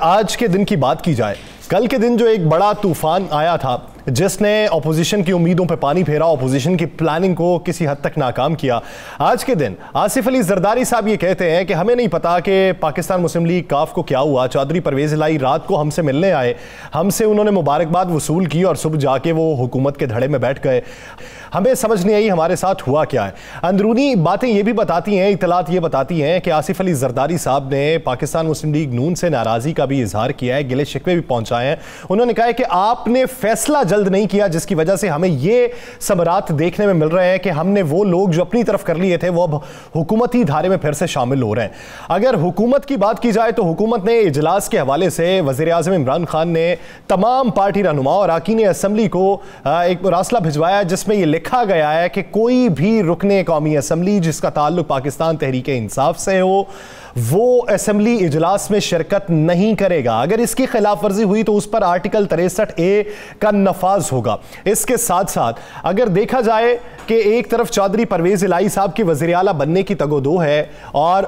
आज के दिन की बात की जाए, कल के दिन जो एक बड़ा तूफान आया था जिसने ऑपोजिशन की उम्मीदों पर पानी फेरा, ऑपोजिशन की प्लानिंग को किसी हद तक नाकाम किया, आज के दिन आसिफ अली जरदारी साहब ये कहते हैं कि हमें नहीं पता कि पाकिस्तान मुस्लिम लीग काफ को क्या हुआ। चौधरी परवेज इलाही रात को हमसे मिलने आए, हमसे उन्होंने मुबारकबाद वसूल की और सुबह जाके वो हुकूमत के धड़े में बैठ गए। हमें समझ नहीं आई हमारे साथ हुआ क्या है। अंदरूनी बातें ये भी बताती हैं, इतलात ये बताती हैं कि आसिफ अली जरदारी साहब ने पाकिस्तान मुस्लिम लीग नून से नाराज़गी का भी इजहार किया है, गिले शिकवे भी पहुंचाए हैं। उन्होंने कहा है कि आपने फैसला जल्द नहीं किया, जिसकी वजह से हमें ये समरात देखने में मिल रहे हैं कि हमने वो लोग जो अपनी तरफ कर लिए थे वो अब हुकूमती धारे में फिर से शामिल हो रहे हैं। अगर हुकूमत की बात की जाए तो हुकूमत ने इजलास के हवाले से वज़ीर आज़म इमरान खान ने तमाम पार्टी रहनुमा और अरकान असम्बली को एक मुरासला भिजवाया जिसमें यह लिखा गया है कि कोई भी रुकने कौमी असम्बली जिसका ताल्लुक पाकिस्तान तहरीक इंसाफ से हो वो असम्बली इजलास में शिरकत नहीं करेगा। अगर इसकी खिलाफ वर्जी हुई तो उस पर आर्टिकल 63A का नफाज होगा। इसके साथ साथ अगर देखा जाए कि एक तरफ चौधरी परवेज इलाही साहब की वज़ीर आला बनने की तगोदो है और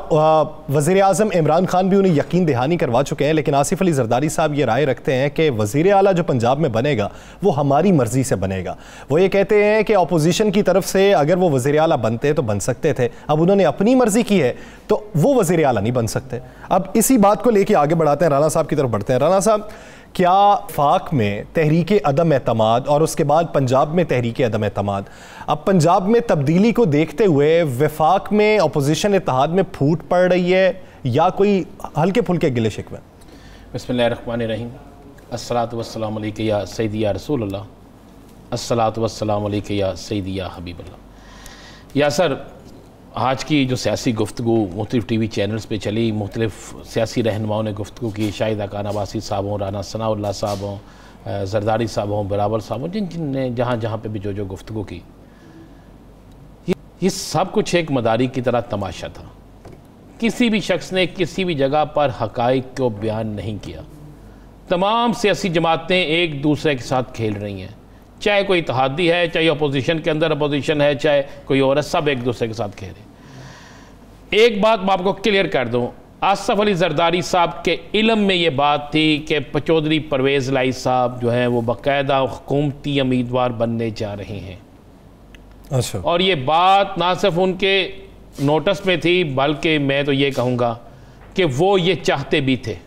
वज़ीर आज़म इमरान खान भी उन्हें यकीन दहानी करवा चुके हैं, लेकिन आसिफ अली जरदारी साहब ये राय रखते हैं कि वज़ीर आला जो पंजाब में बनेगा वो हमारी मर्जी से बनेगा। वो ये कहते हैं कि अपोजिशन की तरफ से अगर वो वज़ीर आला बनते तो बन सकते थे, अब उन्होंने अपनी मर्जी की है तो वो वज़ीर आला नहीं बन सकते। अब इसी बात को लेके आगे बढ़ाते हैं, राना साहब की तरफ बढ़ते हैं। राना साहब, क्या वफाक में तहरीक अदम एतमाद और उसके बाद पंजाब में तहरीक अदम एतमाद, अब पंजाब में तब्दीली को देखते हुए वफाक में अपोजिशन इत्तेहाद में फूट पड़ रही है या कोई हल्के फुल्के गिले शिकवे? बिस्मिल्लाहिर्रहमानिर्रहीम, अस्सलातु वस्सलामु अलैका या सय्यदी या रसूलल्लाह, अस्सलातु वस्सलामु अलैका या सय्यदी या हबीबल्लाह। या सर, आज की जो सियासी गुफ्तगू मुख्तलिफ टी वी चैनल्स पे चली, मुख्तलिफ सियासी रहनुमाओं ने गुफ्तगू की, शाहिद अकान अब्बासी साहब हों, राना सनाउल्लाह साहब हों, जरदारी साहब हों, बिलावल साहब हों, जिन जिन ने जहाँ जहाँ पे भी जो गुफ्तगू की, ये सब कुछ एक मदारी की तरह तमाशा था। किसी भी शख्स ने किसी भी जगह पर हक़ाइक़ को बयान नहीं किया। तमाम सियासी जमातें एक दूसरे के साथ खेल रही हैं, चाहे कोई इत्तेहादी है, चाहे अपोजिशन के अंदर अपोजिशन है, चाहे कोई और है, सब एक दूसरे के साथ खेल रहे हैं। एक बात मैं आपको क्लियर कर दूं, आसिफ अली जरदारी साहब के इल्म में ये बात थी कि चौधरी परवेज़ इलाही साहब जो हैं वो बाकायदा हुकूमती उम्मीदवार बनने जा रहे हैं। अच्छा। और ये बात ना सिर्फ उनके नोटिस में थी, बल्कि मैं तो ये कहूँगा कि वो ये चाहते भी थे।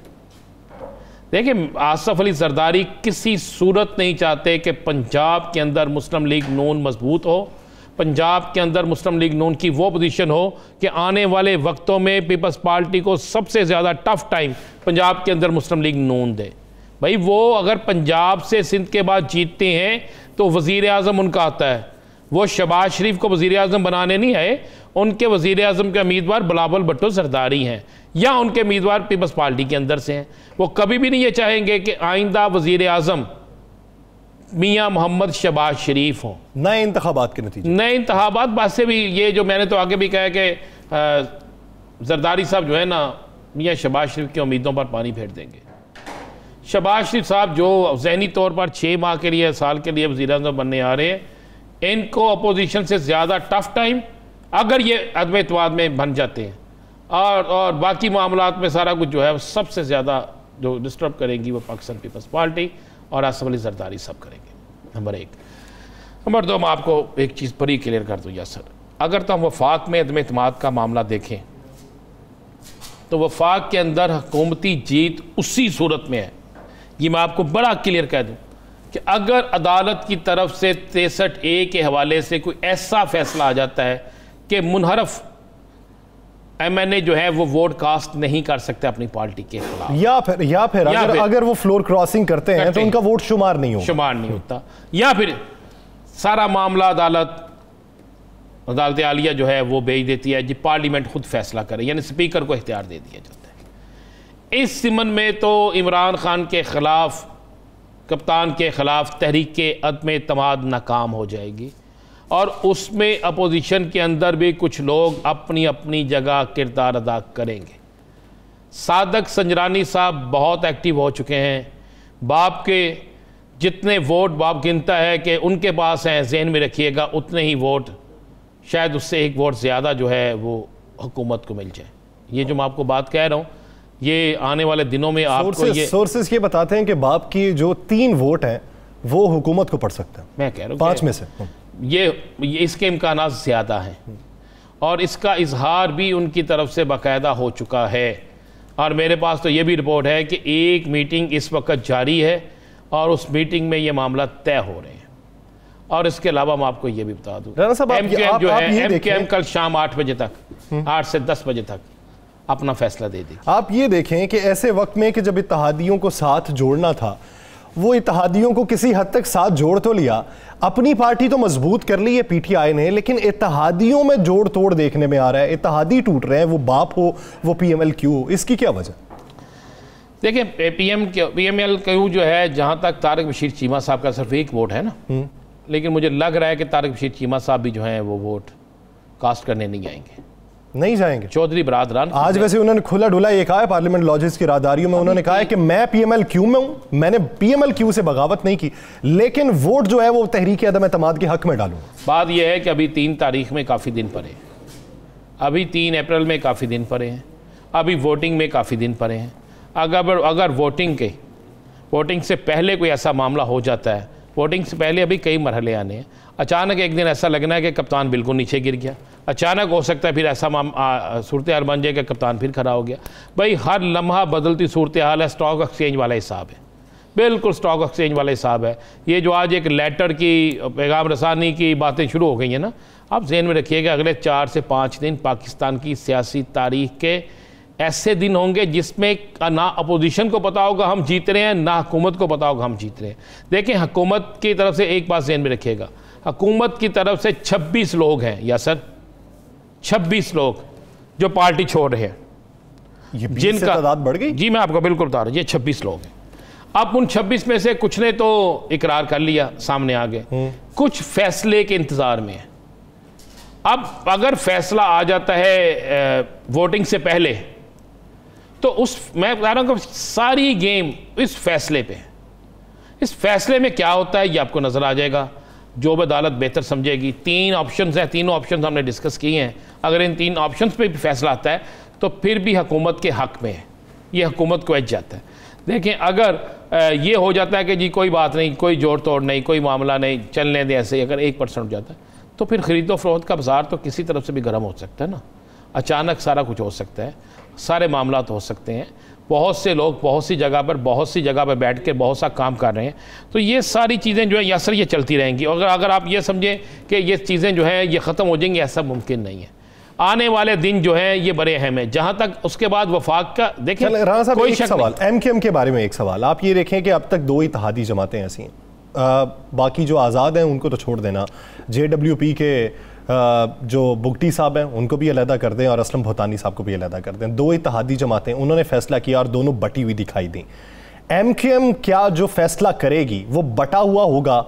देखिए, आसिफ अली जरदारी किसी सूरत नहीं चाहते कि पंजाब के अंदर मुस्लिम लीग नून मजबूत हो, पंजाब के अंदर मुस्लिम लीग नून की वो पोजीशन हो कि आने वाले वक्तों में पीपल्स पार्टी को सबसे ज़्यादा टफ टाइम पंजाब के अंदर मुस्लिम लीग नून दे। भाई, वो अगर पंजाब से सिंध के बाद जीतते हैं तो वज़ीर आज़म उनका आता है। वो शहबाज शरीफ को वज़ीर आज़म बनाने नहीं आए, उनके वज़ीर आज़म के उम्मीदवार बिलावल भुट्टो जरदारी हैं या उनके उम्मीदवार पीपल्स पार्टी के अंदर से हैं। वो कभी भी नहीं ये चाहेंगे कि आइंदा वज़ीर आज़म मियाँ मोहम्मद शहबाज शरीफ हों। नए इंतखाबात के नतीजे, नए इंतखाबात बात से भी, ये जो मैंने तो आगे भी कहा कि जरदारी साहब जो है ना मियाँ शहबाज शरीफ की उम्मीदों पर पानी फेर देंगे। शहबाज शरीफ साहब जो ज़हनी तौर पर 6 माह के लिए, साल के लिए वज़ीर आज़म बनने आ रहे हैं, इनको अपोजिशन से ज़्यादा टफ टाइम अगर ये अदम एतमाद में बन जाते हैं और बाकी मामलात में सारा कुछ जो है वो सबसे ज़्यादा जो डिस्टर्ब करेंगी वो पाकिस्तान पीपल्स पार्टी और आसिफ अली जरदारी साहब करेंगे। नंबर 1। नंबर 2, मैं आपको एक चीज़ बड़ी क्लियर कर दूँ यासर, अगर तो हम वफाक में अदम एतमाद का मामला देखें तो वफाक के अंदर हुकूमती जीत उसी सूरत में है। ये मैं आपको बड़ा क्लियर कह दूँ कि अगर अदालत की तरफ से 63A के हवाले से कोई ऐसा फैसला आ जाता है कि मुनहरफ MNA जो है वो वोट कास्ट नहीं कर सकते अपनी पार्टी के खिलाफ, या फिर अगर वो फ्लोर क्रॉसिंग करते हैं तो उनका वोट शुमार नहीं होता, या फिर सारा मामला अदालत आलिया जो है वो भेज देती है जी, पार्लियामेंट खुद फैसला करे, यानी स्पीकर को इख्तियार दे दिया जाता है। इस सिमन में तो इमरान खान के खिलाफ, कप्तान के खिलाफ तहरीक अदम एतमाद नाकाम हो जाएगी और उसमें अपोजिशन के अंदर भी कुछ लोग अपनी अपनी जगह किरदार अदा करेंगे। सादक संजरानी साहब बहुत एक्टिव हो चुके हैं, बाप के जितने वोट बाप गिनता है कि उनके पास हैं, जहन में रखिएगा उतने ही वोट, शायद उससे एक वोट ज़्यादा जो है वो हुकूमत को मिल जाए। ये जो मैं आपको बात कह रहा हूँ ये आने वाले दिनों में आपको ये सोर्सेस ये बताते हैं कि बाप की जो 3 वोट हैं वो हुकूमत को पड़ सकते हैं। मैं कह रहा हूँ 5 में से ये इसके इम्कानात ज़्यादा हैं और इसका इजहार भी उनकी तरफ से बाकायदा हो चुका है। और मेरे पास तो ये भी रिपोर्ट है कि एक मीटिंग इस वक्त जारी है और उस मीटिंग में ये मामला तय हो रहे हैं। और इसके अलावा मैं आपको ये भी बता दूं, एमक्यूएम जो है, एमक्यूएम कल शाम 8 बजे तक, 8 से 10 बजे तक अपना फैसला दे देगी। आप ये देखें कि ऐसे वक्त में कि जब इत्तेहादियों को साथ जोड़ना था, वो इत्तेहादियों को किसी हद तक साथ जोड़ तो लिया, अपनी पार्टी तो मजबूत कर ली है पीटीआई ने, लेकिन इत्तेहादियों में जोड़ तोड़ देखने में आ रहा है, इत्तेहादी टूट रहे हैं, वो बाप हो वो पीएमएलक्यू हो। इसकी क्या वजह? देखिए पीएमएलक्यू जो है, जहां तक तारिक बशीर चीमा साहब का सिर्फ एक वोट है ना, लेकिन मुझे लग रहा है कि तारिक बशीर चीमा साहब भी जो हैं वो वोट कास्ट करने नहीं आएंगे, नहीं जाएंगे। चौधरी बरादरान आज वैसे उन्होंने खुला ढुला ये कहा है पार्लियामेंट लॉजिस्ट की राहदारियों में, उन्होंने कहा है कि मैं पीएमएलक्यू में हूं, मैंने पीएमएलक्यू से बगावत नहीं की, लेकिन वोट जो है वो तहरीक अदम एतमाद के हक में डालूंगा। बात यह है कि अभी 3 तारीख में काफ़ी दिन पड़े, अभी 3 अप्रैल में काफ़ी दिन पड़े हैं, अभी वोटिंग में काफ़ी दिन पड़े हैं। अगर वोटिंग से पहले कोई ऐसा मामला हो जाता है, वोटिंग से पहले अभी कई मरहले आने हैं, अचानक एक दिन ऐसा लगना है कि कप्तान बिल्कुल नीचे गिर गया, अचानक हो सकता है फिर ऐसा सूरत हाल बन जाए कि कप्तान फिर खड़ा हो गया। भाई हर लम्हा बदलती सूरत हाल है, स्टॉक एक्सचेंज वाला हिसाब है, बिल्कुल स्टॉक एक्सचेंज वाला हिसाब है। ये जो आज एक लेटर की पैगाम रसानी की बातें शुरू हो गई हैं ना, आप ज़हन में रखिएगा अगले 4 से 5 दिन पाकिस्तान की सियासी तारीख के ऐसे दिन होंगे जिसमें ना अपोजिशन को पता होगा हम जीत रहे हैं, ना हुकूमत को पता होगा हम जीत रहे हैं। देखिए हुकूमत की तरफ से एक बात ज़हन में रखिएगा, हुकूमत की तरफ से 26 लोग हैं या सर 26 लोग जो पार्टी छोड़ रहे हैं, जिनका तादाद बढ़ गई। जी मैं आपको बिल्कुल बता रहा हूँ, ये 26 लोग हैं। अब उन 26 में से कुछ ने तो इकरार कर लिया, सामने आ गए, कुछ फैसले के इंतजार में है। अब अगर फैसला आ जाता है वोटिंग से पहले, तो मैं बता रहा हूँ कि सारी गेम इस फैसले पे, इस फैसले में क्या होता है ये आपको नजर आ जाएगा, जो अदालत बेहतर समझेगी। 3 ऑप्शंस हैं, तीनों ऑप्शंस हमने डिस्कस किए हैं। अगर इन 3 ऑप्शंस पे भी फैसला आता है तो फिर भी हुकूमत के हक में है, ये हुकूमत को एज जाता है। देखें अगर ये हो जाता है कि जी कोई बात नहीं, कोई जोड़ तोड़ नहीं, कोई मामला नहीं, चलने दें ऐसे, अगर 1% हो जाता है तो फिर खरीदो फरोख्त का बाजार तो किसी तरफ से भी गर्म हो सकता है ना, अचानक सारा कुछ हो सकता है, सारे मामला तो हो सकते हैं। बहुत से लोग बहुत सी जगह पर बैठ के बहुत सा काम कर रहे हैं, तो ये सारी चीज़ें जो है यासर ये चलती रहेंगी। अगर आप ये समझें कि ये चीज़ें जो है ये ख़त्म हो जाएंगी, ऐसा मुमकिन नहीं है। आने वाले दिन जो है ये बड़े अहम है। जहाँ तक उसके बाद वफाक का देखें, कोई सवाल एमक्यूएम के बारे में एक सवाल, आप ये देखें कि अब तक 2 इत्तेहादी जमातें ऐसी हैं, बाकी जो आज़ाद हैं उनको तो छोड़ देना, JWP के जो बुगटी साहब हैं उनको भी अलहदा कर दें और असलम भोतानी साहब को भी अलहदा कर दें। 2 इत्तेहादी जमातें, उन्होंने फैसला किया और दोनों बटी हुई दिखाई दी। एमक्यूएम क्या जो फैसला करेगी वो बटा हुआ होगा?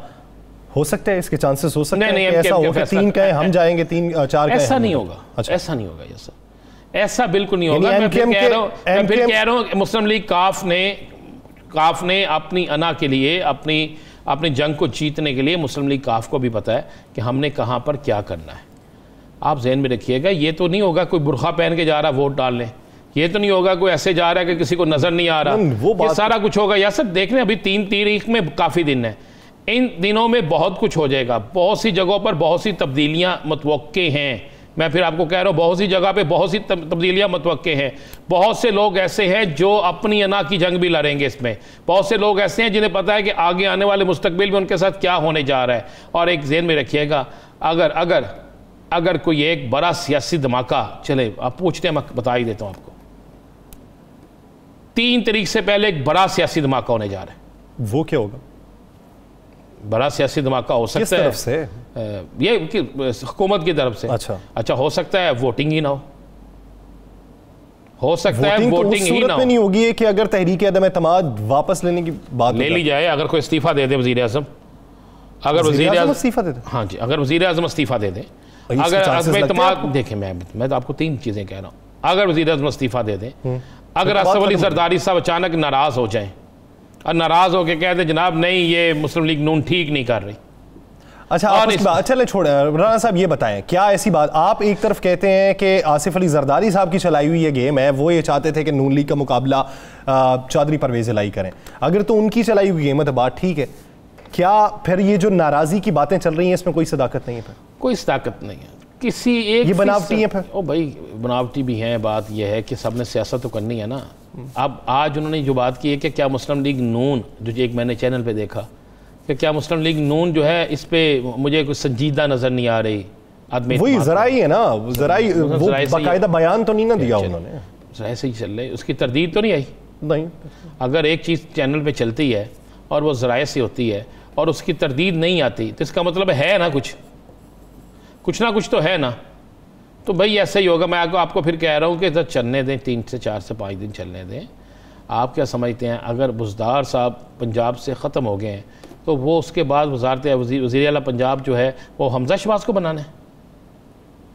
हो सकता है, इसके चांसेस हो सकते हैं कि ऐसा हो कि 3 कहें हम जाएंगे, 3-4 कहें ऐसा नहीं होगा। अच्छा, ऐसा नहीं होगा, ऐसा बिल्कुल नहीं होगा। मैं फिर कह रहा हूँ मुस्लिम लीग काफ ने अपनी अना के लिए, अपनी जंग को जीतने के लिए मुस्लिम लीग काफ को भी पता है कि हमने कहाँ पर क्या करना है। आप जहन में रखिएगा, ये तो नहीं होगा कोई बुरखा पहन के जा रहा वोट डालने, ये तो नहीं होगा कोई ऐसे जा रहा है कि किसी को नजर नहीं आ रहा, ये सारा कुछ होगा। या सब देख रहे हैं, अभी 3 तारीख में काफ़ी दिन है, इन दिनों में बहुत कुछ हो जाएगा, बहुत सी जगहों पर बहुत सी तब्दीलियाँ मतवक्के हैं। मैं फिर आपको कह रहा हूँ, बहुत सी जगह पे बहुत सी तब्दीलियाँ मतवक्के हैं। बहुत से लोग ऐसे हैं जो अपनी अना की जंग भी लड़ेंगे इसमें, बहुत से लोग ऐसे हैं जिन्हें पता है कि आगे आने वाले मुस्तकबिल में उनके साथ क्या होने जा रहा है। और एक ज़हन में रखिएगा, अगर कोई एक बड़ा सियासी धमाका चले, आप पूछते हैं, मैं बता ही देता हूँ आपको, 3 तारीख से पहले एक बड़ा सियासी धमाका होने जा रहा है। वो क्या होगा? बड़ा सियासी धमाका हो सकता है, किस तरफ से? ये हुकूमत की तरफ से। अच्छा, हो सकता है वोटिंग ही ना हो सकता है वोटिंग ही ना हो। नहीं होगी कि अगर तहरीक अदम एतमाद वापस लेने की बात ले ली जाए, अगर कोई इस्तीफा दे दे वज़ीर आज़म, अगर वज़ीर आज़म इस्तीफा दे दे, हाँ जी, अगर वज़ीर आज़म इस्तीफा दे दे, अगर एतमाद, देखें मैं तो आपको 3 चीज़ें कह रहा हूँ, अगर वज़ीर आज़म इस्तीफा दे दे, अगर असफ अली जरदारी साहब अचानक नाराज़ हो जाए और नाराज़ होकर कह दे जनाब नहीं ये मुस्लिम लीग नून ठीक नहीं कर रही, अच्छा आप चले छोड़े राना साहब, ये बताएं क्या ऐसी बात, आप एक तरफ कहते हैं कि आसिफ अली जरदारी साहब की चलाई हुई ये गेम है, वो ये चाहते थे कि नून लीग का मुकाबला चौधरी परवेज इलाही करें, अगर तो उनकी चलाई हुई गेम है तो बात ठीक है, क्या फिर ये जो नाराजगी की बातें चल रही हैं इसमें कोई सदाकत नहीं है? फिर कोई सदाकत नहीं है, किसी एक ये बनावटी है फिर? ओ भाई बनावटी भी है, बात यह है कि सबने सियासत तो करनी है ना। अब आज उन्होंने जो बात की है कि क्या मुस्लिम लीग नून, जो एक मैंने चैनल पे देखा कि क्या मुस्लिम लीग नून जो है इस पे मुझे कुछ संजीदा नजर नहीं आ रही। वही जराई है ना, जराई वो बाकायदा बयान तो नहीं ना दिया उन्होंने, जराई से ही चल रहे, उसकी तरदीद तो नहीं आई। नहीं, अगर एक चीज़ चैनल पे चलती है और वो जराए से होती है और उसकी तरदीद नहीं आती तो इसका मतलब है ना कुछ ना कुछ तो है ना। तो भाई ऐसा ही होगा। मैं आपको फिर कह रहा हूँ कि चलने दें, 3 से 4 से 5 दिन चलने दें। आप क्या समझते हैं अगर बुज़दार साहब पंजाब से ख़त्म हो गए हैं तो वो उसके बाद वज़ारत वज़ीर आला पंजाब जो है वो हमजा शहबाज को बनाना है?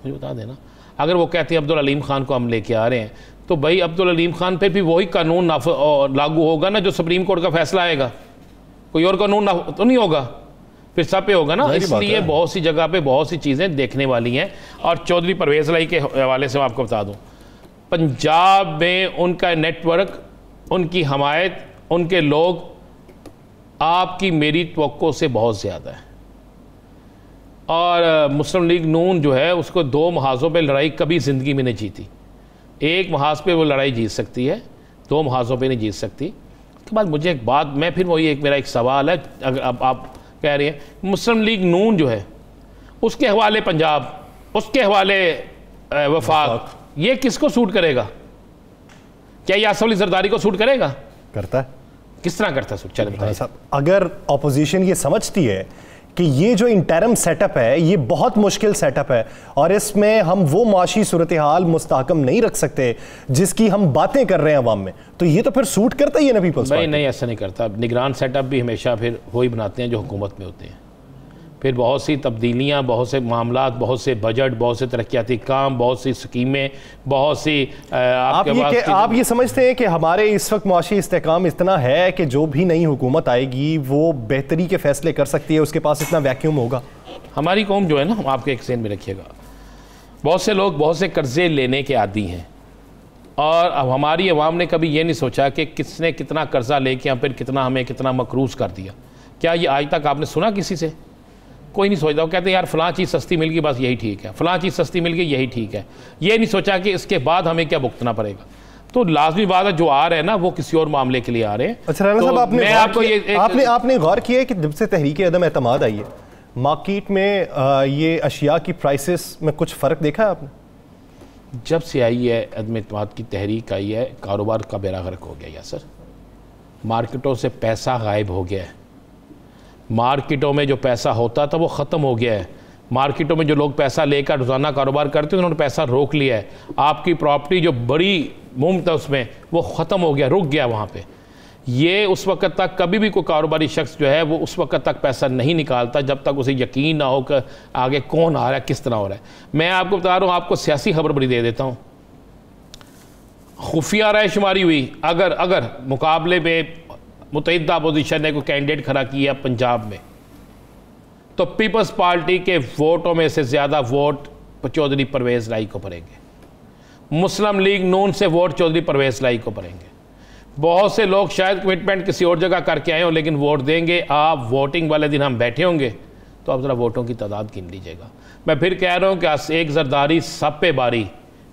मुझे बता देना। अगर वो कहते हैं अब्दुल हलीम खान को हम लेके आ रहे हैं तो भाई अब्दुल हलीम खान पे भी वही कानून लागू होगा ना जो सुप्रीम कोर्ट का फैसला आएगा, कोई और कानून तो नहीं होगा, फिर सब पे होगा ना। इसलिए बहुत सी जगह पे बहुत सी चीज़ें देखने वाली हैं। और चौधरी परवेज इलाही के हवाले से मैं आपको बता दूं, पंजाब में उनका नेटवर्क, उनकी हमायत, उनके लोग आपकी मेरी तवक्को से बहुत ज़्यादा है। और मुस्लिम लीग नून जो है उसको 2 महाजों पे लड़ाई कभी ज़िंदगी में नहीं जीती। एक महाज पे वो लड़ाई जीत सकती है, 2 महाजों पे नहीं जीत सकती। उसके बाद मुझे एक बात, मैं फिर वही मेरा एक सवाल है, अगर आप कह रही हैं मुस्लिम लीग नून जो है उसके हवाले पंजाब, उसके हवाले वफाक, ये किसको सूट करेगा? क्या ये आसिफ अली जरदारी को सूट करेगा? करता है। किस तरह करता है सूट? चले बताइए। अगर ऑपोजिशन ये समझती है कि ये जो इंटरम सेटअप है ये बहुत मुश्किल सेटअप है और इसमें हम वो माशी सूरत हाल मुस्तहकम नहीं रख सकते जिसकी हम बातें कर रहे हैं अवाम में, तो ये तो फिर सूट करता ही है ना पीपल्स पार्टी। नहीं, ऐसा नहीं करता। निगरान सेटअप भी हमेशा फिर वही बनाते हैं जो हुकूमत में होते हैं। फिर बहुत सी तब्दीलियाँ, बहुत से मामला, बहुत से बजट, बहुत से तरक्याती काम, बहुत सी स्कीमें, बहुत सी आप ये समझते हैं कि हमारे इस वक्त मुआशी इस्तेहकाम इतना है कि जो भी नई हुकूमत आएगी वो बेहतरी के फैसले कर सकती है, उसके पास इतना वैक्यूम होगा? हमारी कौम जो है ना, आपके एक ज़हन में रखिएगा, बहुत से लोग बहुत से कर्जे लेने के आदी हैं और अब हमारी अवाम ने कभी ये नहीं सोचा कि किसने कितना कर्जा लेके या फिर हमें कितना मकरूज़ कर दिया। क्या ये आज तक आपने सुना किसी से? कोई नहीं सोचता। वो कहते हैं यार फ़लाँ चीज़ सस्ती मिल गई, बस यही ठीक है, फ़लाँ चीज़ सस्ती मिल गई यही ठीक है। ये नहीं सोचा कि इसके बाद हमें क्या भुगतना पड़ेगा। तो लाजमी बात है जो आ रहे हैं ना वो किसी और मामले के लिए आ रहे हैं। अच्छा राना साहब, आपने गौर किया है कि जब से तहरीक अदम एतमाद आई है मार्केट में ये अशिया की प्राइसेस में कुछ फ़र्क देखा है आपने? जब से आई है अदम एतमाद की तहरीक आई है, कारोबार का बेड़ा गर्क हो गया सर। मार्केटों से पैसा गायब हो गया है। मार्केटों में जो पैसा होता था वो ख़त्म हो गया है। मार्केटों में जो लोग पैसा लेकर रोज़ाना कारोबार करते हैं उन्होंने पैसा रोक लिया है। आपकी प्रॉपर्टी जो बड़ी मुफ्त है उसमें वो ख़त्म हो गया, रुक गया वहाँ पे। ये उस वक्त तक कभी भी कोई कारोबारी शख्स जो है वो उस वक्त तक पैसा नहीं निकालता जब तक उसे यकीन ना हो कि आगे कौन आ रहा है, किस तरह हो रहा है। मैं आपको बता रहा हूँ, आपको सियासी खबर बड़ी दे देता हूँ। खुफिया राय शुमारी हुई, अगर मुकाबले में मुतहिदा अपोजिशन ने कोई कैंडिडेट खड़ा किया पंजाब में तो पीपल्स पार्टी के वोटों में से ज़्यादा वोट चौधरी परवेज इलाही को पड़ेंगे। मुस्लिम लीग नून से वोट चौधरी परवेज इलाही को पड़ेंगे। बहुत से लोग शायद कमिटमेंट किसी और जगह करके आए हो लेकिन वोट देंगे। आप वोटिंग वाले दिन हम बैठे होंगे तो आप ज़रा वोटों की तादाद गिन लीजिएगा। मैं फिर कह रहा हूँ कि एक जरदारी सब पे बारी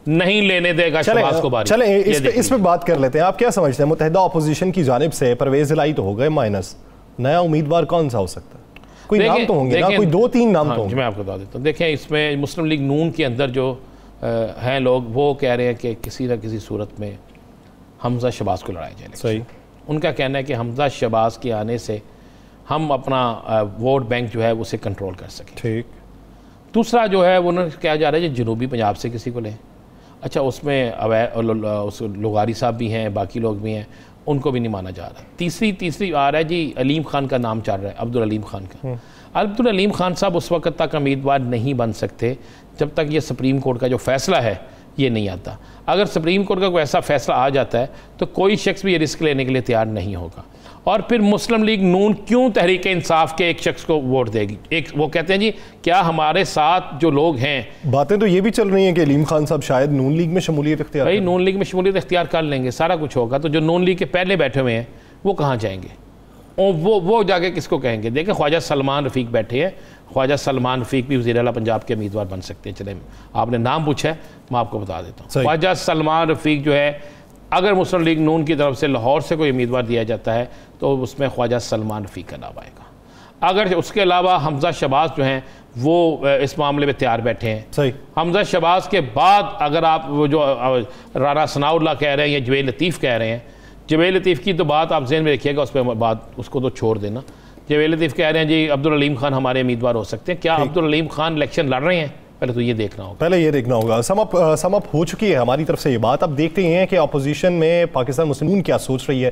नहीं लेने देगा शहबाज को बारी। चलें इस पे बात कर लेते हैं। आप क्या समझते हैं मुत्तहिदा अपोजिशन की जानिब से परवेज इलाही तो हो गए माइनस, नया उम्मीदवार कौन सा हो सकता है? कोई नाम तो होंगे ना, कोई 2-3 नाम तो होंगे। मैं आपको बता देता हूँ। देखें, इसमें मुस्लिम लीग नून के अंदर जो हैं लोग वो कह रहे हैं कि किसी न किसी सूरत में हमजा शहबाज को लड़ाया जाए। सही। उनका कहना है कि हमजा शहबाज के आने से हम अपना वोट बैंक जो है उसे कंट्रोल कर सकें। ठीक। दूसरा जो है वो कहा जा रहा है कि जनूबी पंजाब से किसी को लें। अच्छा, उसमें उस लोगारी साहब भी हैं, बाकी लोग भी हैं, उनको भी नहीं माना जा रहा। तीसरी आ रहा है जी अलीम खान का नाम चल रहा है, अब्दुल अलीम खान का। अब्दुल अलीम खान साहब उस वक्त तक उम्मीदवार नहीं बन सकते जब तक ये सुप्रीम कोर्ट का जो फैसला है ये नहीं आता। अगर सुप्रीम कोर्ट का कोई ऐसा फैसला आ जाता है तो कोई शख्स भी ये रिस्क लेने के लिए तैयार नहीं होगा। और फिर मुस्लिम लीग नून क्यों तहरीक इंसाफ के एक शख्स को वोट देगी? एक वो कहते हैं जी क्या हमारे साथ जो लोग हैं, बातें तो ये भी चल रही हैं कि अलीम खान साहब शायद नून लीग में शमूलियत इख्तियार भाई नून लीग में शमूलियत इख्तियार कर लेंगे, सारा कुछ होगा। तो जो नून लीग के पहले बैठे हुए हैं वो कहाँ जाएंगे? और वो जाके किसको कहेंगे? देखें ख्वाजा सलमान रफ़ीक बैठे हैं, ख्वाजा सलमान रफ़ीक भी वज़ीर आला पंजाब के उम्मीदवार बन सकते हैं। चले आपने नाम पूछा है, मैं आपको बता देता हूँ। ख्वाजा सलमान रफ़ीक जो है, अगर मुस्लिम लीग नून की तरफ से लाहौर से कोई उम्मीदवार दिया जाता है तो उसमें ख्वाजा सलमान रफ़ीक का नाम आएगा। अगर उसके अलावा हमजा शहबाज जो हैं वो इस मामले में तैयार बैठे हैं। सही। हमजा शहबाज के बाद अगर आप वो जो राना सनाउल्लाह कह रहे हैं या जवेद लतीफ़ कह रहे हैं, जवेद लतीफ़ की तो बात आप ज़हन में रखिएगा, उस पर बात उसको तो छोड़ देना। जवेद लतीफ़ कह रहे हैं जी अब्दुल अलीम खान हमारे उम्मीदवार हो सकते हैं। क्या अब्दुल अलीम खान इलेक्शन लड़ रहे हैं? पहले तो ये देखना होगा, पहले ये देखना होगा। समअप हो चुकी है हमारी तरफ से ये बात। अब देखते हैं कि अपोजिशन में पाकिस्तान मुस्लिम लीग क्या सोच रही है।